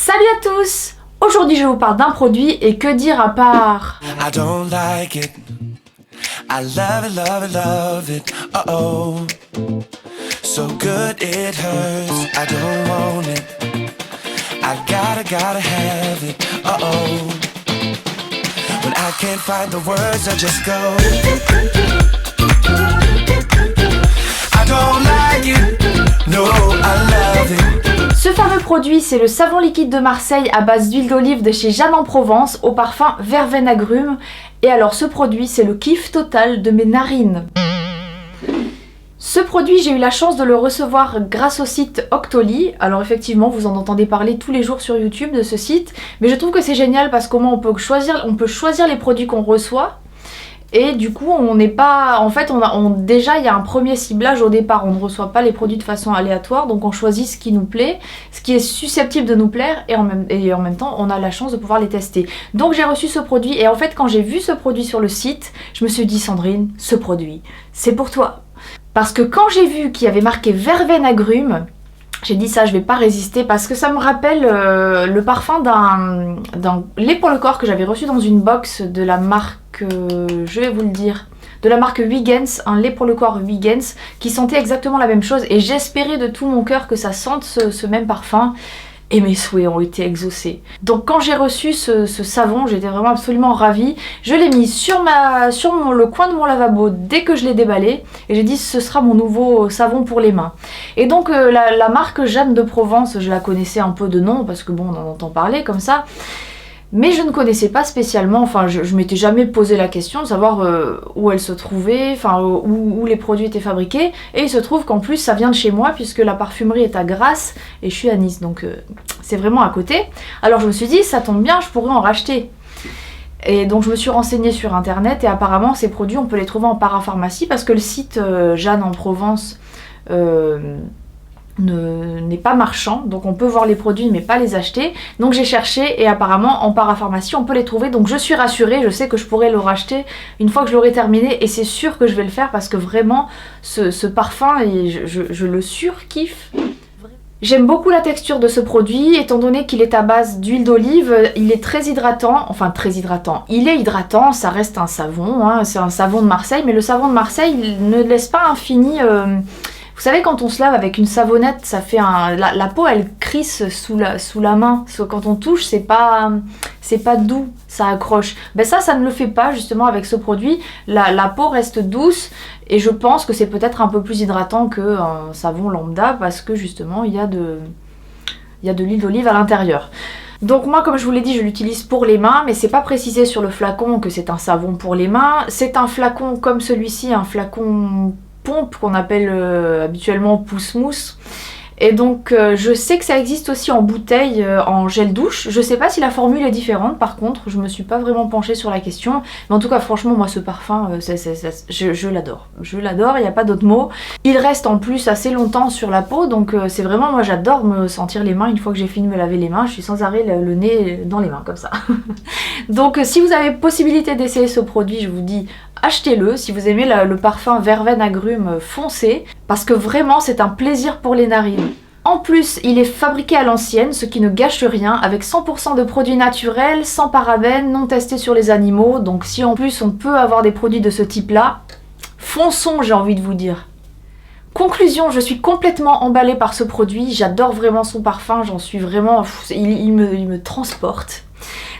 Salut à tous! Aujourd'hui je vous parle d'un produit et que dire à part... I don't like it. I love it, love it, love it. Uh-oh. So good it hurts. I don't want it. I gotta have it. Uh-oh. When I can't find the words, I just go. I don't like it. No, I love it. Ce fameux produit, c'est le savon liquide de Marseille à base d'huile d'olive de chez Jeanne en Provence au parfum verveine agrumes. Et alors ce produit, c'est le kiff total de mes narines. Ce produit, j'ai eu la chance de le recevoir grâce au site Octoly. Alors effectivement, vous en entendez parler tous les jours sur YouTube de ce site. Mais je trouve que c'est génial parce qu'au moins on peut choisir les produits qu'on reçoit. Et du coup, on n'est pas... En fait, déjà, il y a un premier ciblage au départ. On ne reçoit pas les produits de façon aléatoire. Donc, on choisit ce qui nous plaît, ce qui est susceptible de nous plaire. Et en même temps, on a la chance de pouvoir les tester. Donc, j'ai reçu ce produit. Et en fait, quand j'ai vu ce produit sur le site, je me suis dit, Sandrine, ce produit, c'est pour toi. Parce que quand j'ai vu qu'il y avait marqué verveine agrumes, j'ai dit ça, je vais pas résister parce que ça me rappelle le parfum d'un lait pour le corps que j'avais reçu dans une box de la marque, je vais vous le dire, de la marque Huygens, un lait pour le corps Huygens qui sentait exactement la même chose et j'espérais de tout mon cœur que ça sente ce même parfum. Et mes souhaits ont été exaucés. Donc quand j'ai reçu ce savon, j'étais vraiment absolument ravie. Je l'ai mis sur le coin de mon lavabo dès que je l'ai déballé. Et j'ai dit ce sera mon nouveau savon pour les mains. Et donc la marque Jeanne de Provence, je la connaissais un peu de nom parce que bon, on en entend parler comme ça. Mais je ne connaissais pas spécialement, enfin je m'étais jamais posé la question de savoir où elle se trouvait, enfin où les produits étaient fabriqués. Et il se trouve qu'en plus ça vient de chez moi puisque la parfumerie est à Grasse et je suis à Nice, donc c'est vraiment à côté. Alors je me suis dit ça tombe bien, je pourrais en racheter. Et donc je me suis renseignée sur internet et apparemment ces produits on peut les trouver en parapharmacie parce que le site Jeanne en Provence n'est pas marchand, donc on peut voir les produits mais pas les acheter. Donc j'ai cherché et apparemment en parapharmacie on peut les trouver, donc je suis rassurée, je sais que je pourrai le racheter une fois que je l'aurai terminé et c'est sûr que je vais le faire parce que vraiment ce parfum, je le surkiffe. J'aime beaucoup la texture de ce produit, étant donné qu'il est à base d'huile d'olive, il est très hydratant, enfin très hydratant, il est hydratant, ça reste un savon, hein, c'est un savon de Marseille, mais le savon de Marseille il ne laisse pas infini... Vous savez quand on se lave avec une savonnette, ça fait la peau elle crisse sous la main. Quand on touche, c'est pas doux, ça accroche. Ben ça ne le fait pas justement avec ce produit. La peau reste douce et je pense que c'est peut-être un peu plus hydratant qu'un savon lambda parce que justement il y a de l'huile d'olive à l'intérieur. Donc moi comme je vous l'ai dit je l'utilise pour les mains mais c'est pas précisé sur le flacon que c'est un savon pour les mains. C'est un flacon comme celui-ci, un flacon pompe qu'on appelle habituellement pousse-mousse. Et donc je sais que ça existe aussi en bouteille, en gel douche. Je sais pas si la formule est différente par contre, je me suis pas vraiment penchée sur la question. Mais en tout cas franchement moi ce parfum, je l'adore. Je l'adore, il n'y a pas d'autre mot. Il reste en plus assez longtemps sur la peau, donc c'est vraiment, moi j'adore me sentir les mains. Une fois que j'ai fini de me laver les mains, je suis sans arrêt le nez dans les mains comme ça. Donc si vous avez possibilité d'essayer ce produit, je vous dis achetez-le. Si vous aimez le parfum verveine agrumes, foncez. Parce que vraiment c'est un plaisir pour les narines. En plus, il est fabriqué à l'ancienne, ce qui ne gâche rien, avec 100% de produits naturels, sans parabènes, non testés sur les animaux. Donc si en plus on peut avoir des produits de ce type-là, fonçons j'ai envie de vous dire. Conclusion, je suis complètement emballée par ce produit, j'adore vraiment son parfum, j'en suis vraiment... Il me transporte.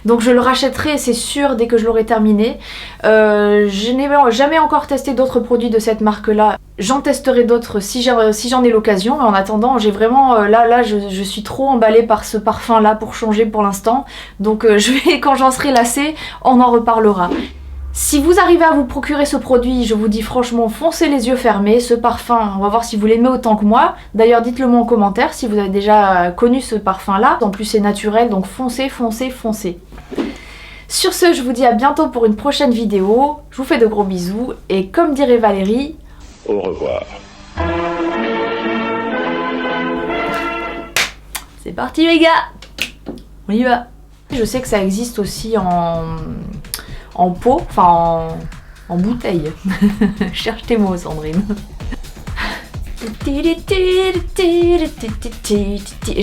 Donc je le rachèterai, c'est sûr, dès que je l'aurai terminé. Je n'ai jamais encore testé d'autres produits de cette marque-là. J'en testerai d'autres si j'en ai l'occasion. Mais en attendant, j'ai vraiment... Là je suis trop emballée par ce parfum-là pour changer pour l'instant. Donc quand j'en serai lassée, on en reparlera. Si vous arrivez à vous procurer ce produit, je vous dis franchement, foncez les yeux fermés. Ce parfum, on va voir si vous l'aimez autant que moi. D'ailleurs, dites-le moi en commentaire si vous avez déjà connu ce parfum-là. En plus, c'est naturel, donc foncez, foncez, foncez. Sur ce, je vous dis à bientôt pour une prochaine vidéo. Je vous fais de gros bisous et comme dirait Valérie... Au revoir. C'est parti les gars, on y va. Je sais que ça existe aussi en pot, enfin en bouteille. Cherche tes mots Sandrine. Et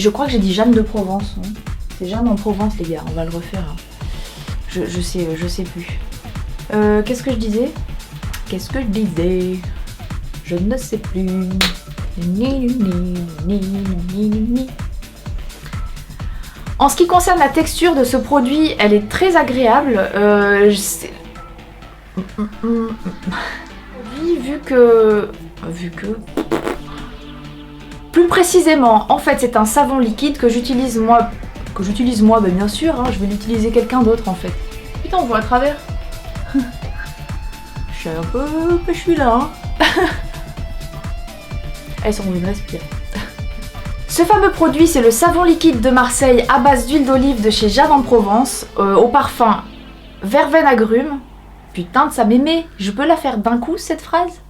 je crois que j'ai dit Jeanne de Provence. Hein. C'est Jeanne en Provence, les gars, on va le refaire. Hein. Je sais plus. Qu'est-ce que je disais? Je ne sais plus. En ce qui concerne la texture de ce produit, elle est très agréable. Vu que... Plus précisément, en fait, c'est un savon liquide que j'utilise moi. Ben bien sûr, hein, je vais l'utiliser quelqu'un d'autre en fait. Putain, on voit à travers. Je suis un peu péchu là. Hein. Elles sont une respire. Ce fameux produit, c'est le savon liquide de Marseille à base d'huile d'olive de chez Jeanne en Provence, au parfum verveine agrumes. Putain de ça m'aimait. Je peux la faire d'un coup cette phrase?